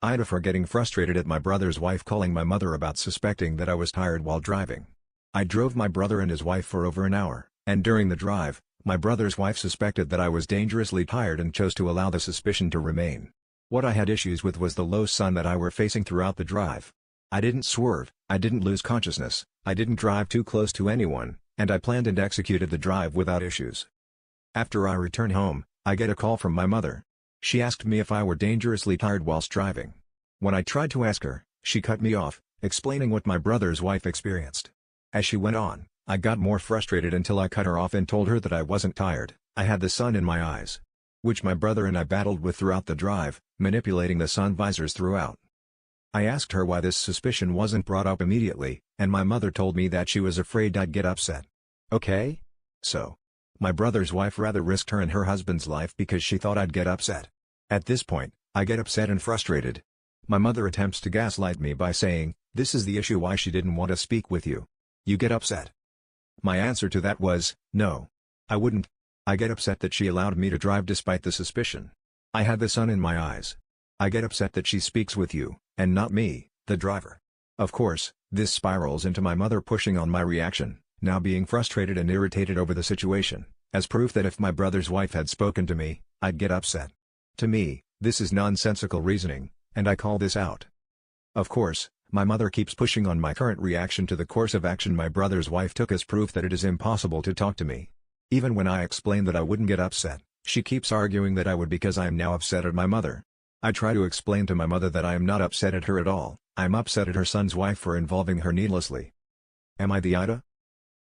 AITA for getting frustrated at my brother's wife calling my mother about suspecting that I was tired while driving. I drove my brother and his wife for over an hour, and during the drive, my brother's wife suspected that I was dangerously tired and chose to allow the suspicion to remain. What I had issues with was the low sun that I were facing throughout the drive. I didn't swerve, I didn't lose consciousness, I didn't drive too close to anyone, and I planned and executed the drive without issues. After I return home, I get a call from my mother. She asked me if I were dangerously tired whilst driving. When I tried to ask her, she cut me off, explaining what my brother's wife experienced. As she went on, I got more frustrated until I cut her off and told her that I wasn't tired, I had the sun in my eyes. Which my brother and I battled with throughout the drive, manipulating the sun visors throughout. I asked her why this suspicion wasn't brought up immediately, and my mother told me that she was afraid I'd get upset. Okay? So, my brother's wife rather risked her and her husband's life because she thought I'd get upset. At this point, I get upset and frustrated. My mother attempts to gaslight me by saying, "This is the issue why she didn't want to speak with you. You get upset." My answer to that was, "No. I wouldn't. I get upset that she allowed me to drive despite the suspicion. I had the sun in my eyes. I get upset that she speaks with you, and not me, the driver." Of course, this spirals into my mother pushing on my reaction, now being frustrated and irritated over the situation, as proof that if my brother's wife had spoken to me, I'd get upset. To me, this is nonsensical reasoning, and I call this out. Of course, my mother keeps pushing on my current reaction to the course of action my brother's wife took as proof that it is impossible to talk to me. Even when I explain that I wouldn't get upset, she keeps arguing that I would because I am now upset at my mother. I try to explain to my mother that I am not upset at her at all, I'm upset at her son's wife for involving her needlessly. Am I the AITA?